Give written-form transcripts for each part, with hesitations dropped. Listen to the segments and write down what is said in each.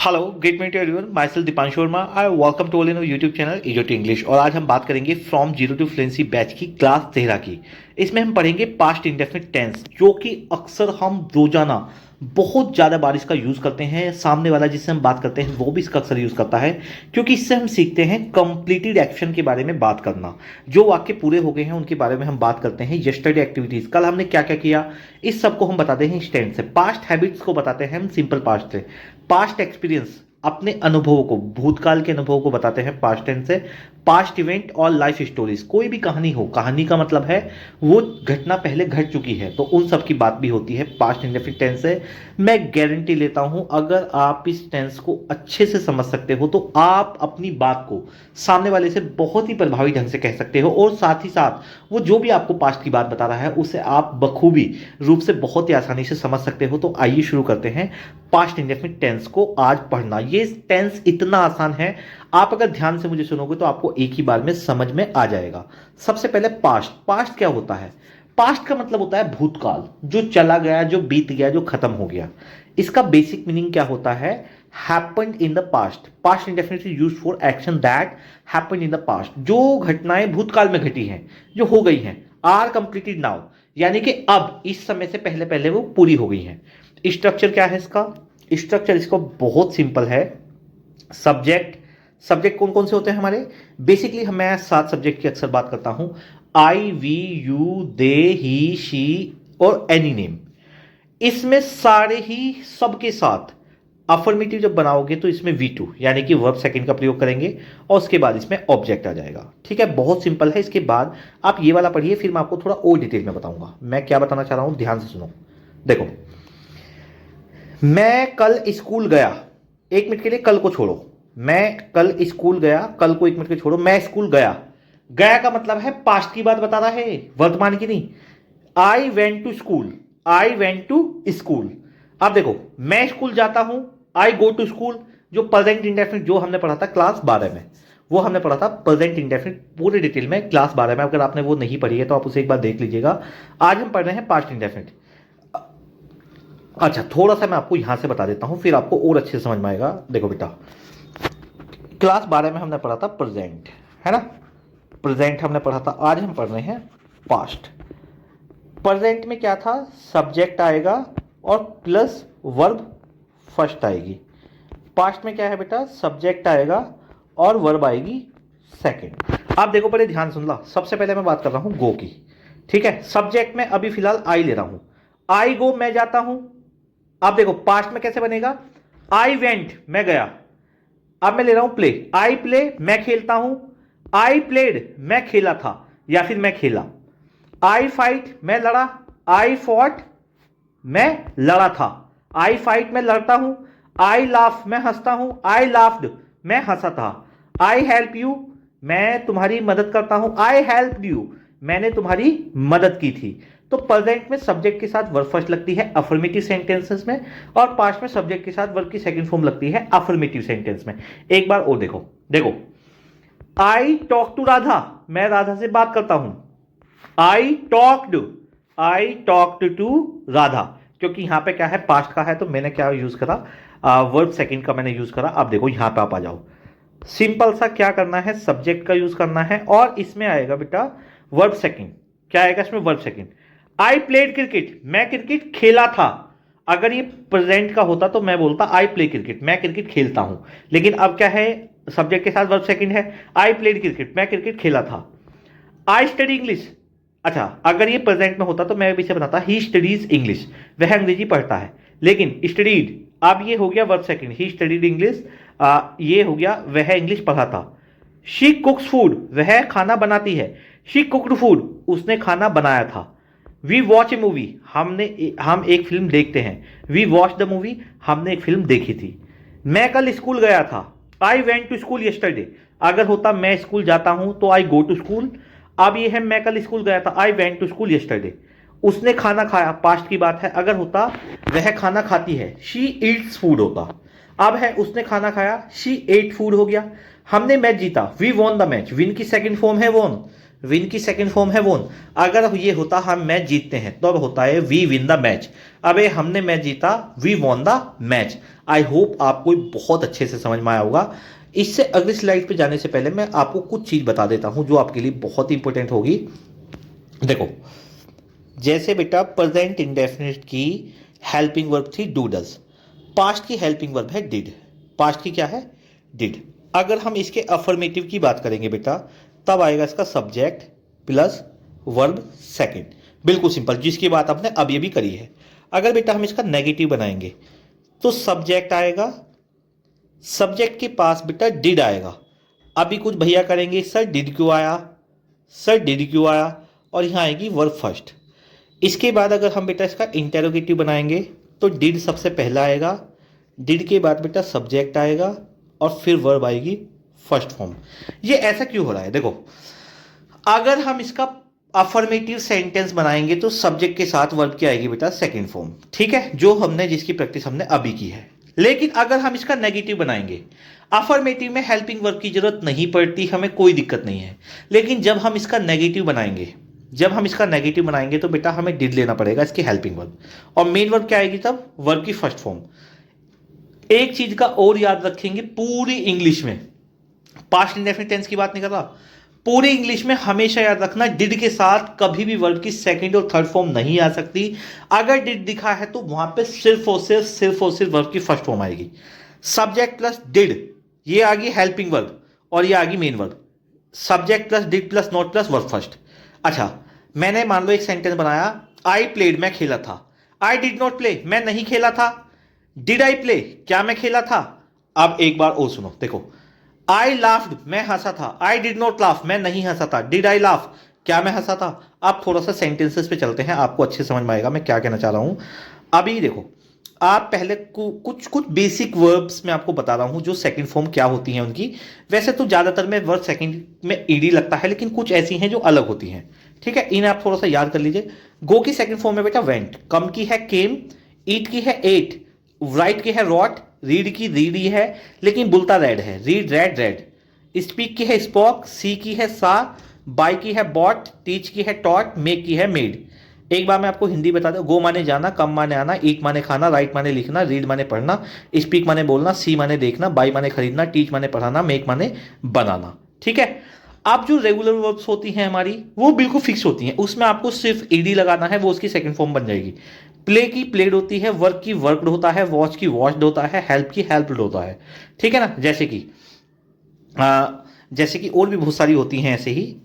Hello great meet everyone, my self Deepanshu Varma. I welcome to all in YouTube channel easy to English. और आज हम बात करेंगे from zero to fluency batch की class 13 की। इसमें हम पढ़ेंगे पास्ट इंडेफिनिट टेंस, जो कि अक्सर हम रोजाना बहुत ज़्यादा बार इसका यूज़ करते हैं। सामने वाला जिससे हम बात करते हैं वो भी इसका अक्सर यूज़ करता है, क्योंकि इससे हम सीखते हैं कंप्लीटेड एक्शन के बारे में बात करना। जो वाक्य पूरे हो गए हैं उनके बारे में हम बात करते हैं। यस्टरडे एक्टिविटीज, कल हमने क्या क्या किया, इस सब को हम बताते हैं इस टेंस से। पास्ट हैबिट्स को बताते हैं हम सिंपल पास्ट से। पास्ट एक्सपीरियंस, अपने अनुभवों को, भूतकाल के अनुभवों को बताते हैं पास्ट टेंस से। पास्ट इवेंट और लाइफ स्टोरीज, कोई भी कहानी हो, कहानी का मतलब है वो घटना पहले घट चुकी है, तो उन सब की बात भी होती है पास्ट इंडेफिनिट टेंस से। मैं गारंटी लेता हूं अगर आप इस टेंस को अच्छे से समझ सकते हो तो आप अपनी बात को सामने वाले से बहुत ही प्रभावी ढंग से कह सकते हो, और साथ ही साथ वो जो भी आपको पास्ट की बात बता रहा है उसे आप बखूबी रूप से बहुत ही आसानी से समझ सकते हो। तो आइए शुरू करते हैं पास्ट इंडेफिनिट टेंस को आज पढ़ना। ये टेंस इतना आसान है, आप अगर ध्यान से मुझे सुनोगे तो आपको एक ही बार में समझ में आ जाएगा। सबसे पहले पास्ट। पास्ट क्या होता है? पास्ट का मतलब होता है भूतकाल, जो चला गया, जो बीत गया, जो खत्म हो गया। इसका बेसिक मीनिंग क्या होता है? Happened in the past. Past इंडेफिनिटली used for action that happened in the past. जो घटनाएं भूतकाल में घटी हैं, जो हो गई हैं, आर कंप्लीटेड नाउ, यानी कि अब इस समय से पहले पहले वो पूरी हो गई हैं। स्ट्रक्चर क्या है इसका? स्ट्रक्चर इसका बहुत सिंपल है। सब्जेक्ट, सब्जेक्ट कौन कौन से होते हैं हमारे? बेसिकली मैं 7 सब्जेक्ट की अक्सर बात करता हूं। I, we, you, they, he, she और एनी नेम। इसमें सारे ही सबके साथ अफर्मेटिव जब बनाओगे तो इसमें V2 यानी कि वर्ब सेकंड का प्रयोग करेंगे, और उसके बाद इसमें ऑब्जेक्ट आ जाएगा। ठीक है, बहुत सिंपल है। इसके बाद आप ये वाला पढ़िए, फिर मैं आपको थोड़ा और डिटेल में बताऊंगा मैं क्या बताना चाह रहा हूं। ध्यान से सुनो। देखो, मैं कल स्कूल गया। 1 मिनट के लिए कल को छोड़ो। मैं कल स्कूल गया, कल को 1 मिनट के लिए छोड़ो। मैं स्कूल गया। गया का मतलब है पास्ट की बात बता रहा है, वर्तमान की नहीं। I went to school. I went to school. अब देखो, मैं स्कूल जाता हूं, आई गो टू स्कूल। जो प्रेजेंट इंडेफिनिट जो हमने पढ़ा था क्लास 12 में, वो हमने पढ़ा था प्रेजेंट इंडेफिनिट पूरे डिटेल में क्लास 12 में। अगर आपने वो नहीं पढ़ी है तो आप उसे एक बार देख लीजिएगा। आज हम पढ़ रहे हैं पास्ट इंडेफिनिट। अच्छा, थोड़ा सा मैं आपको यहां से बता देता हूं, फिर आपको और अच्छे से समझ में आएगा। देखो बेटा, क्लास 12 में हमने पढ़ा था प्रेजेंट, है ना? प्रेजेंट हमने पढ़ा था। आज हम पढ़ रहे हैं पास्ट। प्रेजेंट में क्या था? सब्जेक्ट आएगा और प्लस वर्ब फर्स्ट आएगी। पास्ट में क्या है बेटा? सब्जेक्ट आएगा और वर्ब आएगी सेकंड। आप देखो, बड़े ध्यान सुन ला। सबसे पहले मैं बात कर रहा हूं गो की। ठीक है, सब्जेक्ट में अभी फिलहाल आई ले रहा हूं। आई गो, मैं जाता हूं। आप देखो पास्ट में कैसे बनेगा? आई वेंट, मैं गया। अब मैं ले रहा हूं प्ले। आई प्ले, मैं खेलता हूं। आई प्लेड, मैं खेला था या फिर मैं खेला। आई फाइट, मैं लड़ा। आई फॉट, मैं लड़ा था। आई फाइट, मैं लड़ता हूं। आई लाफ, मैं हंसता हूं। आई लाफ्ड, मैं हंसा था। आई हेल्प यू, मैं तुम्हारी मदद करता हूं। आई हेल्प यू, मैंने तुम्हारी मदद की थी। तो प्रेजेंट में सब्जेक्ट के साथ वर्ब फर्स्ट लगती है अफर्मेटिव सेंटेंसेस में, और पास्ट में सब्जेक्ट के साथ वर्ब की सेकंड फॉर्म लगती है अफर्मेटिव सेंटेंस में। एक बार और देखो। देखो, आई टॉक टू राधा, मैं राधा से बात करता हूं। आई टॉक्ड टू राधा, क्योंकि यहां पे क्या है? पास्ट का है, तो मैंने क्या यूज करा? वर्ब सेकंड का मैंने यूज करा। अब देखो यहां पे आप आ जाओ। सिंपल सा क्या करना है? सब्जेक्ट का यूज करना है, और इसमें आएगा बेटा वर्ब सेकंड। क्या आएगा इसमें? Verb second. I played cricket, मैं क्रिकेट खेला था। अगर ये प्रेजेंट का होता तो मैं बोलता आई प्ले क्रिकेट, मैं क्रिकेट खेलता हूं। लेकिन अब क्या है? सब्जेक्ट के साथ वर्ब सेकंड है। आई प्लेड क्रिकेट, मैं क्रिकेट खेला था। I study English. अच्छा, अगर ये प्रेजेंट में होता तो मैं भी से बनाता ही स्टडीज इंग्लिश, वह अंग्रेजी पढ़ता है। लेकिन स्टडीड, अब ये हो गया verb second. He studied English, ये हो गया वह इंग्लिश पढ़ा था। शी कुक्स फूड, वह खाना बनाती है। शी कुक्ड फूड, उसने खाना बनाया था। वी वॉच ए मूवी, हम एक फिल्म देखते हैं। वी वॉच द मूवी, हमने एक फिल्म देखी थी। मैं कल स्कूल गया था। I went to school yesterday. अगर होता मैं स्कूल जाता हूं तो आई गो टू स्कूल। अब ये है मैं कल स्कूल गया था। I went to school yesterday. उसने खाना खाया, पास्ट की बात है। अगर होता वह खाना खाती है, शी ईट्स फूड होता। अब है उसने खाना खाया, शी एट फूड हो गया। हमने मैच जीता, we won the match. Win की सेकंड फॉर्म है वॉन। विन की सेकंड फॉर्म है वोन। अगर ये होता हम मैच जीतते हैं तो अब होता है वी विन द मैच। अबे हमने मैच जीता, we won the match. I hope आपको बहुत अच्छे से समझ में आया होगा। इससे अगली स्लाइड पे जाने से पहले मैं आपको कुछ चीज बता देता हूं जो आपके लिए बहुत इंपॉर्टेंट होगी। देखो, जैसे बेटा प्रेजेंट इंडेफिनिट की हेल्पिंग वर्ब थी डू डज, पास्ट की हेल्पिंग वर्ब है डिड, पास्ट की क्या है डिड। अगर हम इसके अफर्मेटिव की बात करेंगे बेटा तब आएगा इसका सब्जेक्ट प्लस वर्ब सेकंड, बिल्कुल सिंपल, जिसकी बात आपने अब ये भी करी है। अगर बेटा हम इसका नेगेटिव बनाएंगे तो सब्जेक्ट आएगा, सब्जेक्ट के पास बेटा डिड आएगा। अभी कुछ भैया करेंगे सर डिड क्यों आया, सर डिड क्यों आया, और यहां आएगी वर्ब फर्स्ट। इसके बाद अगर हम बेटा इसका इंटेरोगेटिव बनाएंगे तो डिड सबसे पहला आएगा, डिड के बाद बेटा सब्जेक्ट आएगा और फिर वर्ब आएगी फर्स्ट फॉर्म। ये ऐसा क्यों हो रहा है? देखो, अगर हम इसका अफर्मेटिव सेंटेंस बनाएंगे तो सब्जेक्ट के साथ वर्ब की आएगी बेटा सेकंड फॉर्म, ठीक है, जो हमने जिसकी प्रैक्टिस हमने अभी की है। लेकिन अगर हम इसका नेगेटिव बनाएंगे, अफर्मेटिव में हेल्पिंग वर्ब की जरूरत नहीं पड़ती, हमें कोई दिक्कत नहीं है। लेकिन जब हम इसका नेगेटिव बनाएंगे, जब हम इसका नेगेटिव बनाएंगे तो बेटा हमें डिड लेना पड़ेगा इसकी हेल्पिंग वर्ब, और मेन वर्ब क्या आएगी तब? वर्ब की फर्स्ट फॉर्म। एक चीज का और याद रखेंगे, पूरी इंग्लिश में, पास्ट इंडेफिनिट टेंस की बात नहीं कर रहा, पूरी इंग्लिश में हमेशा याद रखना डिड के साथ कभी भी वर्ब की सेकंड और थर्ड फॉर्म नहीं आ सकती। अगर डिड दिखा है तो वहां पे सिर्फ और सिर्फ वर्ब की फर्स्ट फॉर्म आएगी। सब्जेक्ट प्लस डिड, ये आ गई हेल्पिंग वर्ब और ये आ गई main verb. Subject plus did plus not plus verb first. अच्छा, मैंने मान लो एक सेंटेंस बनाया, आई प्लेड, मैं खेला था। आई डिड नॉट प्ले, मैं नहीं खेला था। डिड आई प्ले, क्या मैं खेला था? अब एक बार और सुनो, देखो, आई लाफ्ड, मैं हंसा था। आई डिड नॉट लाफ, मैं नहीं हंसा था। डिड आई लाफ, क्या मैं हंसा था? अब थोड़ा सा सेंटेंसेस पे चलते हैं, आपको अच्छे समझ में आएगा मैं क्या कहना चाह रहा हूं। अभी देखो, आप पहले कुछ कुछ बेसिक वर्ब्स मैं आपको बता रहा हूं जो सेकंड फॉर्म क्या होती हैं उनकी। वैसे तो ज्यादातर में वर्ब सेकंड में ईडी लगता है, लेकिन कुछ ऐसी हैं जो अलग होती हैं, ठीक है, इन्हें आप थोड़ा सा याद कर लीजिए। गो की सेकंड फॉर्म में बेटा वेंट, कम की है केम, ईट की है एट, राइट की है रॉट, रीड की रीड ही है लेकिन बुलता रेड है, रीड रेड रेड। स्पीक की है स्पॉक, सी की है सा, बाय की है बॉट, टीच की है टॉट, मेक की है मेड। एक बार मैं आपको हिंदी बता दूं, गो माने जाना, कम माने आना, ईट माने खाना, राइट माने लिखना, रीड माने पढ़ना, स्पीक माने बोलना, सी माने देखना, बाय माने खरीदना, टीच माने पढ़ाना, मेक माने बनाना, ठीक है। अब जो रेगुलर वर्ब्स होती हैं हमारी वो बिल्कुल फिक्स होती हैं, उसमें आपको सिर्फ ईडी लगाना है, वो उसकी सेकंड फॉर्म बन जाएगी। प्ले की प्लेड होती है, वर्क की वर्कड होता है, वॉच की वॉच्ड होता है, हेल्प की हेल्प्ड होता है, ठीक है ना। जैसे कि और भी बहुत सारी होती हैं ऐसे ही,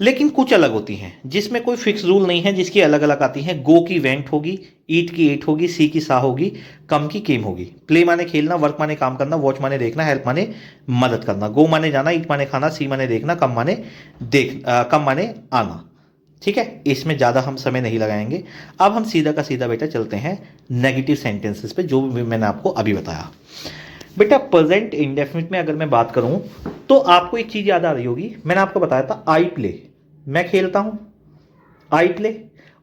लेकिन कुछ अलग होती हैं जिसमें कोई फिक्स रूल नहीं है, जिसकी अलग अलग आती हैं। गो की वेंट होगी, ईट की एट होगी, सी की सा होगी, कम की केम होगी। प्ले माने खेलना, वर्क माने काम करना, वॉच माने देखना, हेल्प माने मदद करना। गो माने जाना, ईट माने खाना, सी माने देखना, कम माने आना, ठीक है। इसमें ज़्यादा हम समय नहीं लगाएंगे। अब हम सीधा का सीधा बेटा चलते हैं नेगेटिव सेंटेंसेस पे, जो भी मैंने आपको अभी बताया। बेटा प्रेजेंट इंडेफिनिट में अगर मैं बात करूं तो आपको एक चीज याद आ रही होगी, मैंने आपको बताया था आई प्ले, मैं खेलता हूं, आई प्ले।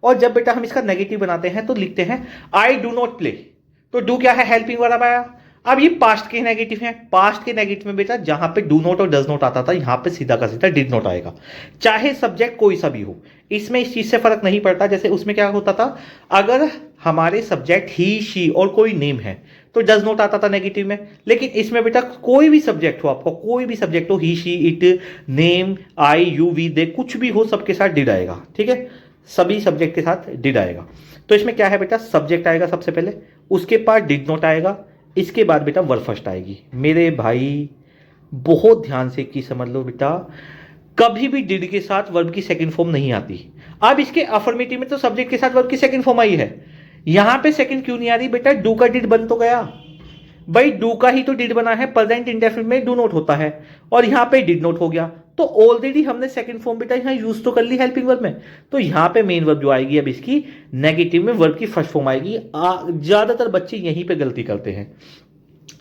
और जब बेटा हम इसका नेगेटिव बनाते हैं तो लिखते हैं आई डू नॉट प्ले, तो डू क्या है? हेल्पिंग वर्ब आया। अब ये पास्ट के नेगेटिव है, पास्ट के नेगेटिव में बेटा जहां पे डू नॉट और डज नॉट आता था, यहां पे सीधा का सीधा डिड नॉट आएगा, चाहे सब्जेक्ट कोई सा भी हो। इसमें इस चीज से फर्क नहीं पड़ता। जैसे उसमें क्या होता था, अगर हमारे सब्जेक्ट ही शी और कोई नेम है तो डज नॉट आता था नेगेटिव में, लेकिन इसमें बेटा कोई भी सब्जेक्ट हो, आपको कोई भी सब्जेक्ट हो, he she it name I you we they, कुछ भी हो, सबके साथ डिड आएगा, ठीक है, सभी सब्जेक्ट के साथ डिड आएगा। तो इसमें क्या है बेटा, सब्जेक्ट आएगा सबसे पहले, उसके बाद डिड नॉट आएगा, इसके बाद बेटा वर्ब फर्स्ट आएगी। मेरे भाई बहुत ध्यान से की समझ लो बेटा, कभी भी डिड के साथ वर्ब की सेकंड फॉर्म नहीं आती। अब इसके अफर्मेटिव में तो सब्जेक्ट के साथ वर्ब की सेकंड फॉर्म आई है, यहां पे सेकंड क्यों नहीं आ रही बेटा? डू का डिड बन तो गया भाई, डू का ही तो डिड बना है, प्रेजेंट इंडेफिनिट में डू नोट होता है और यहां पे डिड नोट हो गया, तो ऑलरेडी हमने सेकंड फॉर्म बेटा यहां यूज तो कर ली हेल्पिंग वर्ब में। तो यहां पे मेन वर्ब जो आएगी अब इसकी नेगेटिव में वर्ब की फर्स्ट फॉर्म आएगी। ज्यादातर बच्चे यहीं पे गलती करते हैं,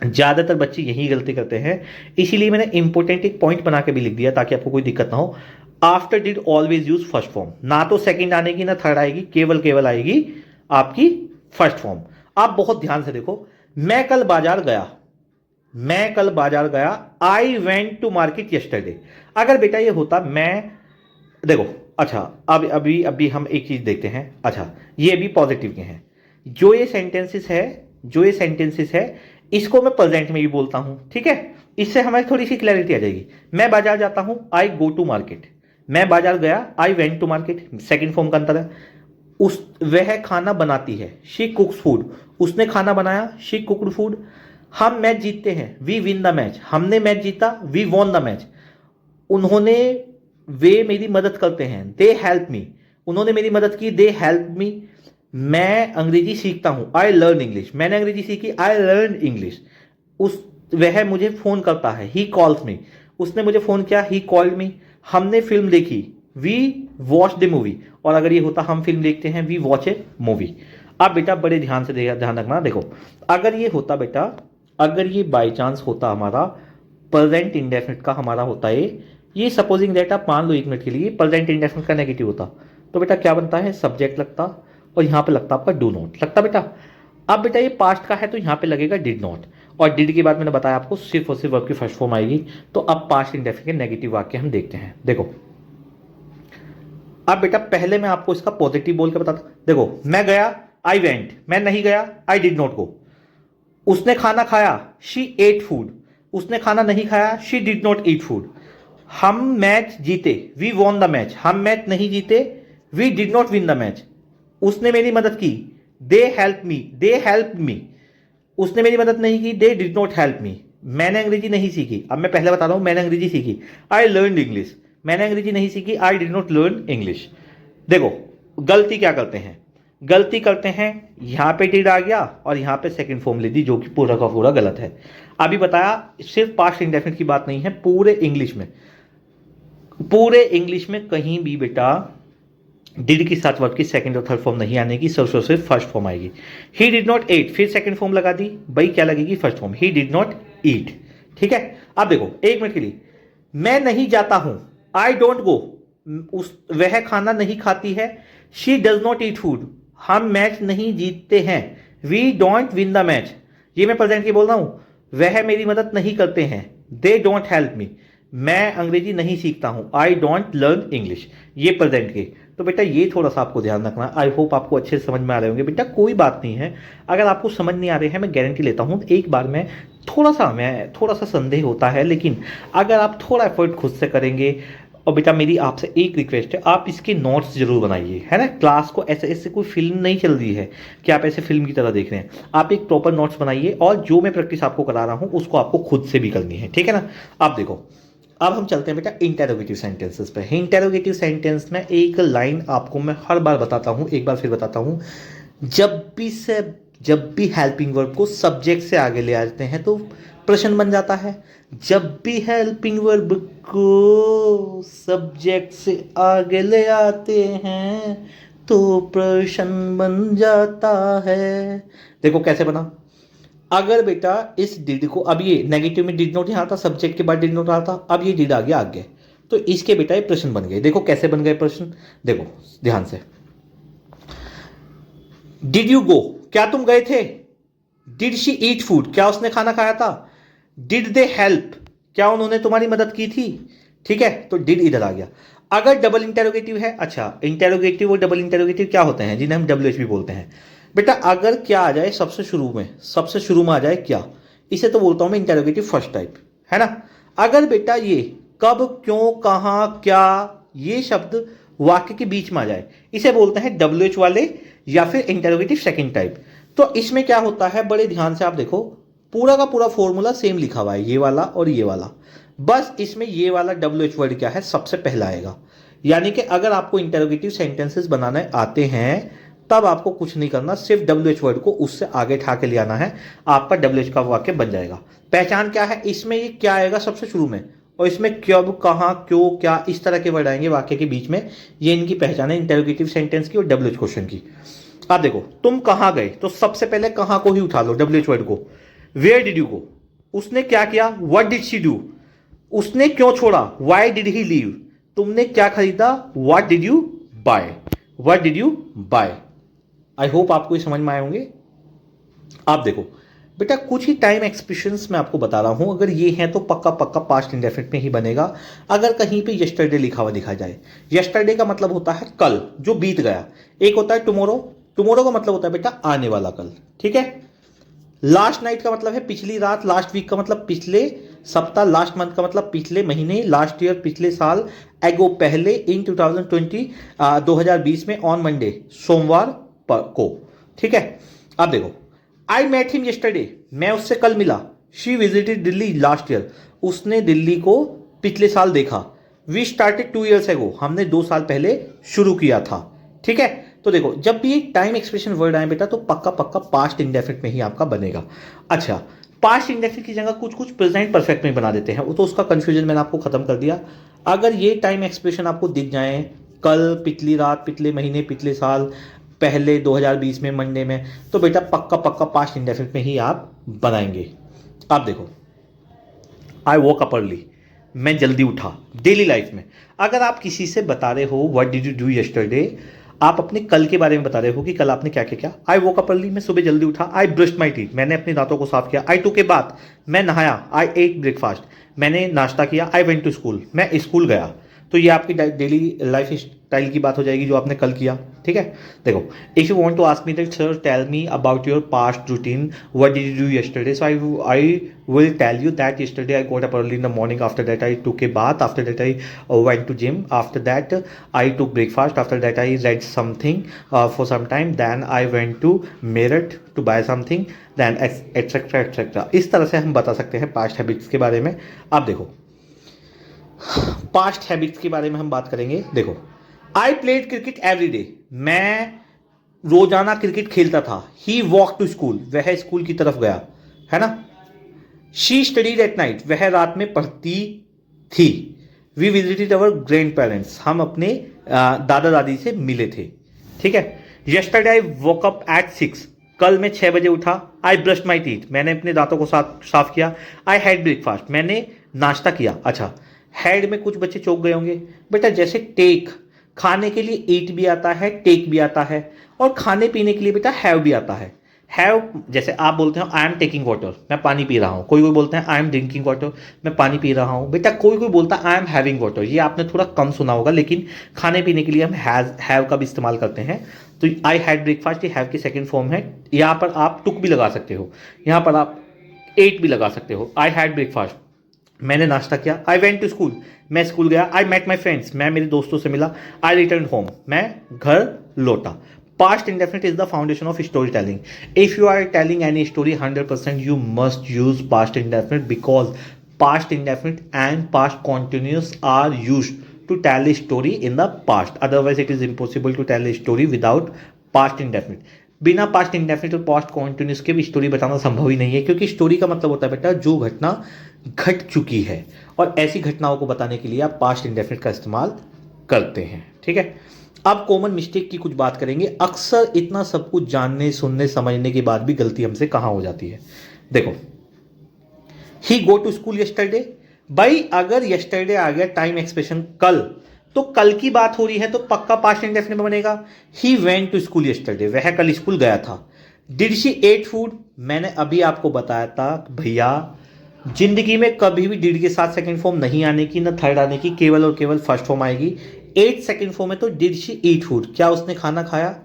ज्यादातर बच्चे यही गलती करते हैं, इसीलिए मैंने इंपोर्टेंट एक पॉइंट बना के भी लिख दिया ताकि आपको कोई दिक्कत ना हो। After did always use first form, ना तो सेकंड आनेगी ना थर्ड आएगी, केवल आएगी आपकी फर्स्ट फॉर्म। आप बहुत ध्यान से देखो, मैं कल बाजार गया, मैं कल बाजार गया, I went to market yesterday. अगर बेटा ये होता मैं देखो, अच्छा, अब अभी अभी हम एक चीज देखते हैं। अच्छा, ये भी पॉजिटिव के हैं। जो ये सेंटेंसेस है, इसको मैं प्रेजेंट में भी बोलता हूं, ठीक है। इससे हमें थोड़ी सी क्लैरिटी आ जाएगी। मैं बाजार जाता हूं, आई गो टू मार्केट। मैं बाजार गया, I went to market, second form का अंतर है। उस वह खाना बनाती है, शी कुक्स फूड। उसने खाना बनाया, शी कुक्ड फूड। हम मैच जीतते हैं, वी विन द मैच। हमने मैच जीता, वी वॉन द मैच। उन्होंने वे मेरी मदद करते हैं, दे हेल्प मी। उन्होंने मेरी मदद की, दे हेल्प मी। मैं अंग्रेजी सीखता हूं, आई लर्न इंग्लिश। मैंने अंग्रेजी सीखी, आई लर्न इंग्लिश। उस वह मुझे फोन करता है, ही कॉल्स मी। उसने मुझे फोन किया, ही कॉल्ड मी। हमने फिल्म देखी, वी वॉच द मूवी। और अगर ये होता हम फिल्म देखते हैं, वी वॉच ए मूवी। अब बेटा बड़े ध्यान से ध्यान रखना। देखो, अगर ये होता बेटा, अगर ये बाई चांस होता हमारा प्रेजेंट इंडेफिनिट का, हमारा होता है ये सपोजिंग दैट, आप मान लो एक मिनट के लिए प्रेजेंट इंडेफिनिट का नेगेटिव होता, तो बेटा क्या बनता है, सब्जेक्ट लगता और यहां पे लगता आपका डू नॉट लगता बेटा। अब बेटा ये पास्ट का है तो यहां पे लगेगा डिड नॉट। और डिड के बाद मैंने बताया आपको सिर्फ और सिर्फ वर्ब की फर्स्ट फॉर्म आएगी। तो अब पास्ट इंडेफिनिट के नेगेटिव वाक्य हम देखते हैं। देखो, अब बेटा पहले मैं आपको इसका पॉजिटिव बोल के बताता। देखो, मैं गया, आई वेंट। मैं नहीं गया, आई डिड नॉट गो। उसने खाना खाया, शी एट फूड। उसने खाना नहीं खाया, she did not eat food. हम मैच जीते, वी वॉन द मैच। हम मैच नहीं जीते, we did not win the match. उसने मेरी मदद की, they help me. They help me. उसने मेरी मदद नहीं की, दे डिड नॉट हेल्प मी। मैंने अंग्रेजी नहीं सीखी। अब मैं पहले बता रहा हूं, मैंने अंग्रेजी सीखी, आई लर्न इंग्लिश। मैंने अंग्रेजी नहीं सीखी, I did not learn English. देखो, गलती क्या करते हैं, गलती करते हैं यहां पे डिड आ गया और यहां पे सेकंड फॉर्म ले दी, जो कि पूरा का पूरा गलत है। अभी बताया, सिर्फ पास्ट इंडेफिनिट की बात नहीं है, पूरे इंग्लिश में, पूरे इंग्लिश में कहीं भी बेटा डिड के साथ वर्ब की सेकंड और थर्ड फॉर्म नहीं आने की, सिर्फ फर्स्ट फॉर्म आएगी। ही डिड नॉट ईट, फिर सेकंड फॉर्म लगा दी, भाई क्या लगेगी, first form, he did not ईट। ठीक है। अब देखो एक मिनट के लिए, मैं नहीं जाता हूं, आई डोंट गो। उस वह खाना नहीं खाती है, she does not eat food. हम मैच नहीं जीतते हैं, we don't win the match. ये मैं प्रेजेंट की बोल रहा हूं। वह मेरी मदद नहीं करते हैं, दे डोंट हेल्प मी। मैं अंग्रेजी नहीं सीखता हूं, आई डोंट लर्न इंग्लिश। ये प्रेजेंट के। तो बेटा ये थोड़ा सा आपको ध्यान रखना। आई होप आपको अच्छे से समझ में आ रहे होंगे। बेटा कोई बात नहीं है, अगर आपको समझ नहीं आ रहे हैं, मैं गारंटी लेता हूं एक बार में थोड़ा सा संदेह होता है, लेकिन अगर आप थोड़ा एफर्ट खुद से करेंगे। और बेटा मेरी आपसे एक रिक्वेस्ट है, आप इसके नोट्स जरूर बनाइए, है ना। क्लास को ऐसे ऐसे कोई फिल्म नहीं चल रही है कि आप ऐसे फिल्म की तरह देख रहे हैं। आप एक प्रॉपर नोट्स बनाइए और जो मैं प्रैक्टिस आपको करा रहा हूं उसको आपको खुद से भी करनी है, ठीक है ना। आप देखो, अब हम चलते हैं बेटा इंटेरोगेटिव सेंटेंसेस पे। इंटेरोगेटिव सेंटेंस में एक लाइन आपको मैं हर बार बताता हूं, एक बार फिर बताता हूं। जब भी हेल्पिंग वर्ब को सब्जेक्ट से आगे ले आते हैं तो प्रश्न बन जाता है। जब भी हेल्पिंग वर्ब को सब्जेक्ट से आगे ले आते हैं तो प्रश्न बन जाता है। देखो कैसे बना। अगर बेटा इस डिड को, अब ये नेगेटिव में डिड नोट यहां था, सब्जेक्ट के बाद डिड नोट आता, अब ये डिड आ गया आगे, तो इसके बेटा ये प्रश्न बन गए। देखो कैसे बन गए प्रश्न, देखो ध्यान से। डिड यू गो, क्या तुम गए थे। डिड शी ईट फूड, क्या उसने खाना खाया था। डिड दे हेल्प, क्या उन्होंने तुम्हारी मदद की थी। ठीक है, तो डिड इधर आ गया। अगर डबल इंटेरोगेटिव है, अच्छा इंटेरोगेटिव और डबल इंटेरोगेटिव क्या होते हैं, जिन्हें हम डब्ल्यू भी बोलते हैं। बेटा अगर क्या आ जाए सबसे शुरू में आ जाए क्या, इसे तो बोलता हूं मैं इंटेरोगेटिव फर्स्ट टाइप, है ना। अगर बेटा ये कब, क्यों, कहां, क्या, ये शब्द वाक्य के बीच में आ जाए, इसे बोलते हैं डब्ल्यू एच वाले या फिर इंटेरोगेटिव सेकंड टाइप। तो इसमें क्या होता है, बड़े ध्यान से आप देखो, पूरा का पूरा फॉर्मूला सेम लिखा हुआ है, ये वाला और ये वाला। बस इसमें ये वाला डब्ल्यू एच वर्ड क्या है, सबसे पहला आएगा। यानी कि अगर आपको इंटेरोगेटिव सेंटेंसेस बनाने आते हैं तब आपको कुछ नहीं करना, सिर्फ डब्ल्यू एच वर्ड को उससे आगे ठा के ले आना है, आपका डब्ल्यू एच का वाक्य बन जाएगा। पहचान क्या है, इसमें ये क्या आएगा सबसे शुरू में, और इसमें कब, कहां, क्यों, क्या, इस तरह के वर्ड आएंगे वाक्य के बीच में। ये इनकी पहचान है इंटेरोगेटिव सेंटेंस की और डब्ल्यू एच क्वेश्चन की। आप देखो, तुम कहां गए, तो सबसे पहले कहां को ही उठा लो, डब्ल्यू एच वर्ड को। वेयर डिड यू गो, उसने क्या किया, व्हाट डिड शी डू। उसने क्यों छोड़ा, व्हाई डिड ही लीव। तुमने क्या खरीदा, what did you buy. What did you buy. I hope आपको ये समझ में आए होंगे। आप देखो बेटा कुछ ही टाइम एक्सप्रेशंस मैं आपको बता रहा हूं, अगर ये हैं तो पक्का पक्का पास्ट इंडेफिनिट में ही बनेगा। अगर कहीं पे यस्टरडे लिखा हुआ दिखा जाए, यस्टरडे का मतलब होता है कल जो बीत गया, एक होता है टुमारो, टुमारो का मतलब होता है बेटा आने वाला कल, ठीक है। लास्ट नाइट का मतलब है पिछली रात, लास्ट वीक का मतलब पिछले सप्ताह, लास्ट मंथ का मतलब पिछले महीने, लास्ट ईयर पिछले साल, एगो पहले, इन 2020 2020 में, ऑन मंडे सोमवार को, ठीक है। अब देखो, आई मेट हिम यस्टरडे, मैं उससे कल मिला। She visited Delhi last year, उसने दिल्ली को पिछले साल देखा। वी स्टार्टेड 2 years एगो, हमने 2 साल पहले शुरू किया था, ठीक है। तो देखो जब भी टाइम एक्सप्रेशन वर्ड आए बेटा तो पक्का पक्का पास्ट इंडेफिनिट में ही आपका बनेगा। अच्छा, पास्ट इंडेफिनिट की जगह कुछ कुछ प्रेजेंट परफेक्ट में बना देते हैं, तो उसका कंफ्यूजन मैंने आपको खत्म कर दिया। अगर ये टाइम एक्सप्रेशन आपको दिख जाए, कल, पिछली रात, पिछले महीने, पिछले साल, पहले 2020 में, मंडे में, तो बेटा पक्का पक्का पास्ट इंडेफिनिट में ही आप बनाएंगे। आप देखो, आई वोक अप अर्ली, मैं जल्दी उठा। डेली लाइफ में अगर आप किसी से बता रहे हो what did you do yesterday, आप अपने कल के बारे में बता रहे हो कि कल आपने क्या क्या किया। आई वोक अप अर्ली, मैं सुबह जल्दी उठा। आई ब्रश्ड माई टीथ, मैंने अपने दांतों को साफ किया। आई टुक ए बाथ, मैं नहाया। आई एट ब्रेकफास्ट, मैंने नाश्ता किया। आई वेंट टू स्कूल, मैं स्कूल गया। तो ये आपकी डेली लाइफ स्टाइल की बात हो जाएगी जो आपने कल किया, ठीक है। देखो, if you want to ask me that sir tell me about your past routine, what did you do yesterday, so I will tell you that yesterday I got up early in the morning. After that I took a bath. After that I went to gym. After that I took breakfast. After that I read something for some time. Then I went to Meerut to buy something. Then etc etc. इस तरह से हम बता सकते हैं past habits के बारे में। आप देखो, पास्ट हैबिट्स के बारे में हम बात करेंगे। देखो, I played cricket every day, मैं रोजाना क्रिकेट खेलता था। ही वॉक टू स्कूल, वह स्कूल की तरफ गया, है ना। शी स्टडीड एट नाइट, वह रात में पढ़ती थी। We visited our grandparents, हम अपने दादा दादी से मिले थे, ठीक है। Yesterday I woke up at 6, कल मैं 6 बजे उठा। आई ब्रश माई टीथ, मैंने अपने दांतों को साफ किया। आई हैड ब्रेकफास्ट, मैंने नाश्ता किया। अच्छा, हैड में कुछ बच्चे चौंक गए होंगे बेटा, जैसे टेक, खाने के लिए ईट भी आता है, टेक भी आता है, और खाने पीने के लिए बेटा हैव भी आता है। हैव, जैसे आप बोलते हो आई एम टेकिंग वाटर, मैं पानी पी रहा हूँ। कोई कोई बोलते हैं आई एम ड्रिंकिंग वाटर, मैं पानी पी रहा हूँ। बेटा कोई कोई बोलता है आई एम हैविंग वाटर, ये आपने थोड़ा कम सुना होगा, लेकिन खाने पीने के लिए हम हैव का भी इस्तेमाल करते हैं। तो आई हैड ब्रेकफास्ट, ये हैव की सेकेंड फॉर्म है। यहाँ पर आप टुक भी लगा सकते हो, यहाँ पर आप एट भी लगा सकते हो। आई हैड ब्रेकफास्ट, मैंने नाश्ता किया। आई वेंट टू स्कूल, मैं स्कूल गया। आई मेट माई फ्रेंड्स, मैं मेरे दोस्तों से मिला। आई रिटर्न होम, मैं घर लौटा। Past indefinite is the foundation of storytelling. If you are telling any story 100%, you must use past indefinite, because past indefinite and past continuous are used to tell a story in the past. Otherwise, it is impossible to tell a story without past indefinite. बिना past indefinite और past continuous के भी story बताना संभव ही नहीं है, क्योंकि story का मतलब होता है बेटा जो घटना घट चुकी है, और ऐसी घटनाओं को बताने के लिए आप पास्ट इंडेफिनिट का इस्तेमाल करते हैं, ठीक है। अब कॉमन मिस्टेक की कुछ बात करेंगे। अक्सर इतना सब कुछ जानने, सुनने, समझने के बाद भी गलती हमसे कहाँ हो जाती है। देखो, ही गो टू स्कूल यस्टरडे, भाई अगर यस्टरडे आ गया टाइम एक्सप्रेशन कल, तो कल की बात हो रही है तो पक्का पास्ट इंडेफिनिट में बनेगा। He went to school yesterday, वह कल स्कूल गया था। डिड शी एट फूड, मैंने अभी आपको बताया था भैया जिंदगी में कभी भी डिड के साथ सेकंड फॉर्म नहीं आने की, ना थर्ड आने की, केवल और केवल फर्स्ट फॉर्म आएगी। 8 सेकंड फॉर्म है तो डिड शी ईट फूड, क्या उसने खाना खाया।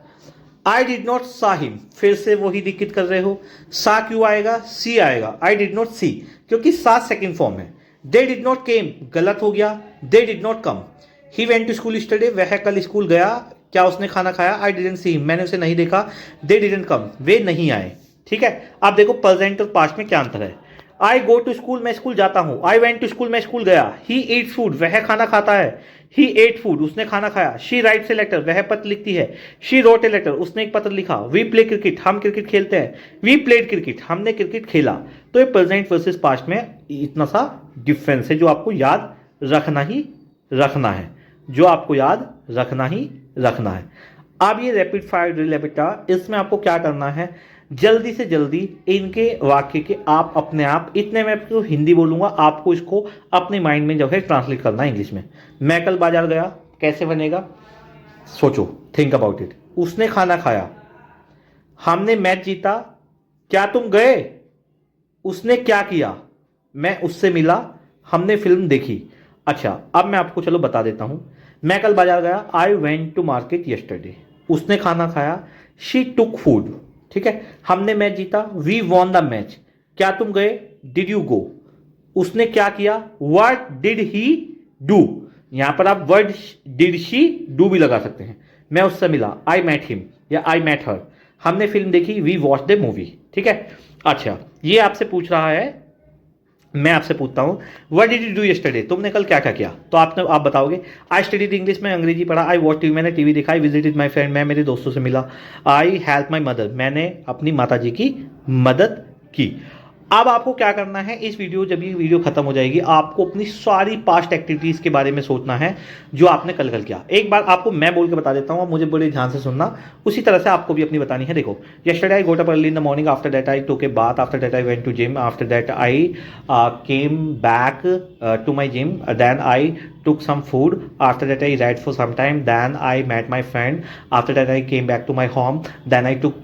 आई डिड नॉट सा हिम, फिर से वही दिक्कत कर रहे हो, सा क्यों आएगा, सी आएगा। आई डिड नॉट सी, क्योंकि सा सेकंड फॉर्म है। दे डिड नॉट केम, गलत हो गया, they did not come. He went to school yesterday, वह कल स्कूल गया, क्या उसने खाना खाया। आई डिडंट सी हिम, मैंने उसे नहीं देखा। दे डिडंट कम, वे नहीं आए, ठीक है। आप देखो प्रेजेंट और पास्ट में क्या अंतर है। आई गो टू स्कूल, मैं स्कूल जाता हूं। आई वेंट टू स्कूल, मैं स्कूल गया। ही ईट फूड, वह खाना खाता है। ही एट फूड, उसने खाना खाया। शी राइट्स ए लेटर, वह पत्र लिखती है। शी रोट ए लेटर, उसने एक पत्र लिखा। वी प्ले क्रिकेट, हम क्रिकेट खेलते हैं। वी प्लेड क्रिकेट, हमने क्रिकेट खेला। तो ये प्रेजेंट वर्सेस पास्ट में इतना सा डिफरेंस है जो आपको याद रखना ही रखना है, जो आपको याद रखना ही रखना है। अब ये रैपिड फायर ड्रिल है बेटा, इसमें आपको क्या करना है, जल्दी से जल्दी इनके वाक्य के आप अपने आप, इतने मैं आपको हिंदी बोलूंगा, आपको इसको अपने माइंड में जो है ट्रांसलेट करना है इंग्लिश में। मैं कल बाजार गया, कैसे बनेगा, सोचो, थिंक अबाउट इट। उसने खाना खाया, हमने मैच जीता, क्या तुम गए, उसने क्या किया, मैं उससे मिला, हमने फिल्म देखी। अच्छा, अब मैं आपको चलो बता देता हूं। मैं कल बाजार गया, I went to market yesterday. उसने खाना खाया, शी टुक फूड। ठीक है, हमने मैच जीता, वी वॉन द मैच। क्या तुम गए, डिड यू गो। उसने क्या किया, व्हाट डिड ही डू। यहां पर आप वर्ड डिड शी डू भी लगा सकते हैं। मैं उससे मिला, आई मेट हिम या आई मेट हर। हमने फिल्म देखी, वी वॉच द मूवी। ठीक है। अच्छा, ये आपसे पूछ रहा है, मैं आपसे पूछता हूं, what did you do yesterday, तुमने कल क्या क्या किया। तो आप बताओगे, आई स्टडीड इंग्लिश, में अंग्रेजी पढ़ा। आई वॉच टीवी, मैंने टीवी देखा। आई विजिटेड माई फ्रेंड, मैं मेरे दोस्तों से मिला। आई हेल्प माई मदर, मैंने अपनी माता जी की मदद की। अब आपको क्या करना है, इस वीडियो जब ये वीडियो खत्म हो जाएगी, आपको अपनी सारी पास्ट एक्टिविटीज के बारे में सोचना है जो आपने कल कल किया। एक बार आपको मैं बोल के बता देता हूं, मुझे बड़े ध्यान से सुनना, उसी तरह से आपको भी अपनी बतानी है। देखो, yesterday I got up early in the morning, after that I took a bath, after that I went to gym, after that I came back to my gym, then I took some food, after that I read for some time, then I met my friend, after that I came back to my home, then I took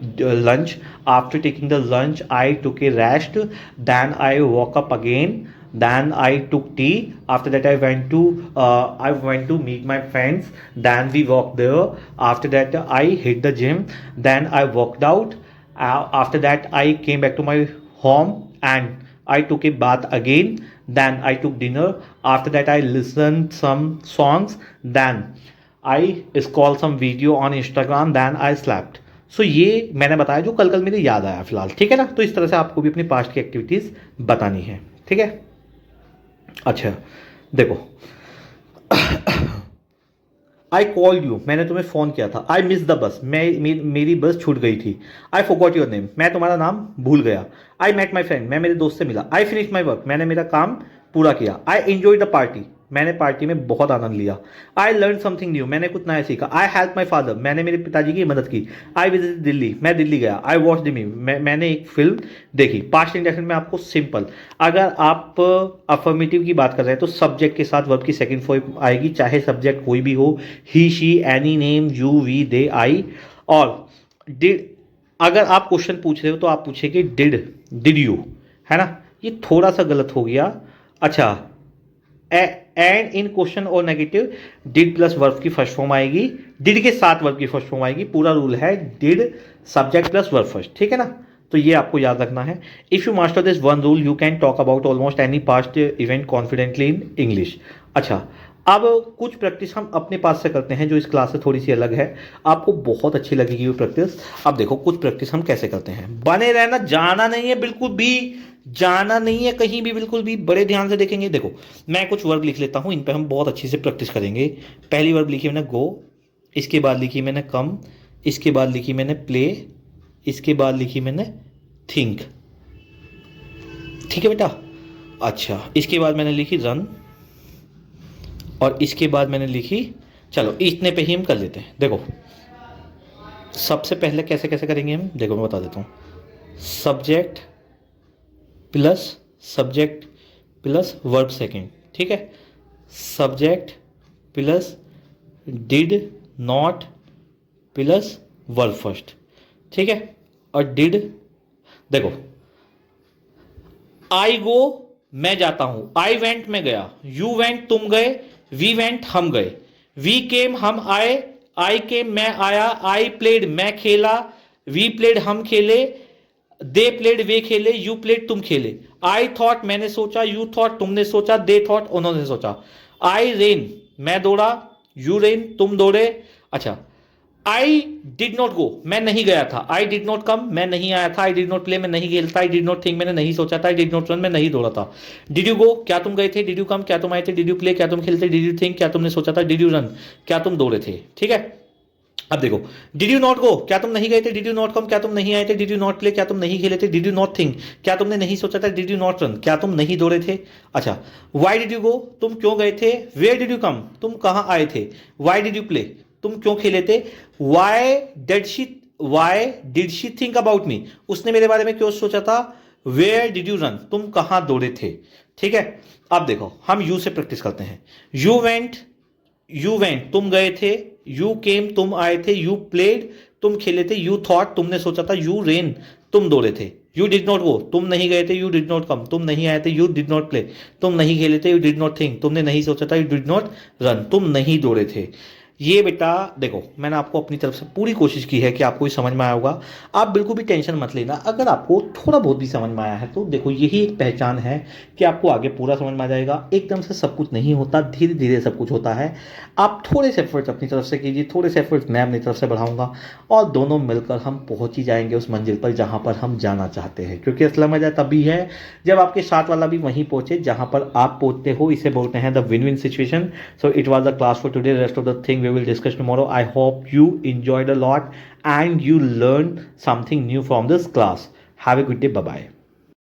lunch, after taking the lunch I took a rest, then I woke up again, then I took tea, after that I went to meet my friends, then we walked there, after that I hit the gym, then I worked out, after that I came back to my home and I took a bath again, then I took dinner, after that I listened some songs, then I scrolled some video on Instagram, then I slept. सो ये मैंने बताया जो कल कल मेरे याद आया फिलहाल। ठीक है ना, तो इस तरह से आपको भी अपनी पास्ट की एक्टिविटीज बतानी है। ठीक है। अच्छा, देखो, आई कॉल यू, मैंने तुम्हें फोन किया था। आई मिस द बस, मेरी बस छूट गई थी। आई फॉरगॉट योर नेम, मैं तुम्हारा नाम भूल गया। आई मेट माई फ्रेंड, मैं मेरे दोस्त से मिला। आई फिनिश माई वर्क, मैंने मेरा काम पूरा किया। आई एंजॉय द पार्टी, मैंने पार्टी में बहुत आनंद लिया। आई लर्न समथिंग न्यू, मैंने कुछ नया सीखा। आई हेल्प माई फादर, मैंने मेरे पिताजी की मदद की। आई विजिट दिल्ली, मैं दिल्ली गया। आई वॉच द मूवी, मैंने एक फिल्म देखी। पास्ट इंडेफिनिट में आपको सिंपल, अगर आप अफर्मेटिव की बात कर रहे हैं तो सब्जेक्ट के साथ वर्ब की सेकंड फॉर्म आएगी, चाहे सब्जेक्ट कोई भी हो, he she any name you we they I. और डिड, अगर आप क्वेश्चन पूछ रहे हो तो आप पूछेंगे डिड यू, है ना, ये थोड़ा सा गलत हो गया। अच्छा, एंड इन क्वेश्चन और नेगेटिव डिड प्लस वर्ब की फर्स्ट फॉर्म आएगी, डिड के साथ वर्ब की फर्स्ट फॉर्म आएगी। पूरा रूल है did subject plus verb first. ठीक है ना, तो ये आपको याद रखना है। If you master this one rule you can talk about almost any past event confidently in English. अच्छा, अब कुछ प्रैक्टिस हम अपने पास से करते हैं जो इस क्लास से थोड़ी सी अलग है, आपको बहुत अच्छी लगेगी वो प्रैक्टिस। अब देखो कुछ प्रैक्टिस हम कैसे करते हैं, बने रहना, जाना नहीं है बिल्कुल भी, जाना नहीं है कहीं भी बिल्कुल भी, बड़े ध्यान से देखेंगे। देखो, मैं कुछ वर्ब लिख लेता हूं, इन पे हम बहुत अच्छी से प्रैक्टिस करेंगे। पहली वर्ब लिखी मैंने गो, इसके बाद लिखी मैंने कम, इसके बाद लिखी मैंने प्ले, इसके बाद लिखी मैंने थिंक। ठीक है बेटा। अच्छा, इसके बाद मैंने लिखी रन, और इसके बाद मैंने लिखी, चलो इतने पे ही हम कर लेते हैं। देखो, सबसे पहले कैसे कैसे करेंगे हम, देखो मैं बता देता हूं। Subject plus verb second. ठीक है, subject plus did not plus verb first. ठीक है, और डिड, देखो, आई गो मैं जाता हूं, आई वेंट मैं गया, यू वेंट तुम गए, वी वेंट हम गए, वी केम हम आए, आई केम मैं आया, आई प्लेड मैं खेला, वी प्लेड हम खेले, दे प्लेड वे खेले, यू प्लेड तुम खेले। आई थॉट मैंने सोचा, यू थॉट तुमने सोचा, दे थॉट उन्होंने सोचा। आई रेन मैं दौड़ा, यू रेन तुम दौड़े। अच्छा, आई डिड नॉट गो मैं नहीं गया था, आई डिड नॉट कम मैं नहीं आया था, आई डिड नॉट प्ले मैं नहीं खेलता, आई डिड नॉट थिंक मैंने नहीं सोचा था, आई डिड नॉट रन मैं नहीं दौड़ा था। डिड यू गो क्या तुम गए थे, डिड यू कम क्या तुम आए थे, डिड यू प्ले क्या तुम खेलते, डिड यू थिंक क्या तुमने सोचा था, डिड यू रन क्या तुम दौड़े थे। ठीक है, अब देखो, डिड यू नॉट गो क्या तुम नहीं गए थे, डिड यू नॉट कम क्या तुम नहीं आए थे, डिड यू नॉट प्ले क्या तुम नहीं खेले थे, डिड यू नॉट थिंक क्या तुमने नहीं सोचा था, डिड यू नॉट रन क्या तुम नहीं दौड़े थे। अच्छा, वाई डिड यू गो तुम क्यों गए थे, वेयर डिड यू कम तुम कहां आए थे, वाई डिड यू प्ले तुम क्यों खेले थे, why did she think about me उसने मेरे बारे में क्यों सोचा था, वेयर डिड यू रन तुम कहां दौड़े थे। ठीक है, अब देखो हम यू से प्रैक्टिस करते हैं। यू वेंट तुम गए थे, यू केम तुम आए थे, यू प्लेड तुम खेले थे, यू थॉट तुमने सोचा था, यू रेन तुम दौड़े थे, यू डिड नॉट गो, तुम नहीं गए थे, यू डिड नॉट कम, तुम नहीं आए थे, यू डिड नॉट प्ले, तुम नहीं खेले थे, यू डिड नॉट थिंक, तुमने नहीं सोचा था, यू डिड नॉट रन, तुम नहीं दौड़े थे। ये बेटा देखो, मैंने आपको अपनी तरफ से पूरी कोशिश की है कि आपको ये समझ में आया होगा। आप बिल्कुल भी टेंशन मत लेना, अगर आपको थोड़ा बहुत भी समझ में आया है तो देखो यही एक पहचान है कि आपको आगे पूरा समझ में आ जाएगा। एकदम से सब कुछ नहीं होता, धीरे धीरे सब कुछ होता है। आप थोड़े से एफर्ट्स अपनी तरफ से कीजिए, थोड़े से एफर्ट्स मैं अपनी तरफ से बढ़ाऊंगा, और दोनों मिलकर हम पहुंच ही जाएंगे उस मंजिल पर जहां पर हम जाना चाहते हैं। क्योंकि असला मजा तभी है जब आपके साथ वाला भी वहीं पहुंचे जहां पर आप पहुंचते हो। इसे बोलते हैं the win win situation. So it was the class for today, rest of the thing we will discuss tomorrow. I hope you enjoyed a lot and you learned something new from this class. Have a good day. Bye bye.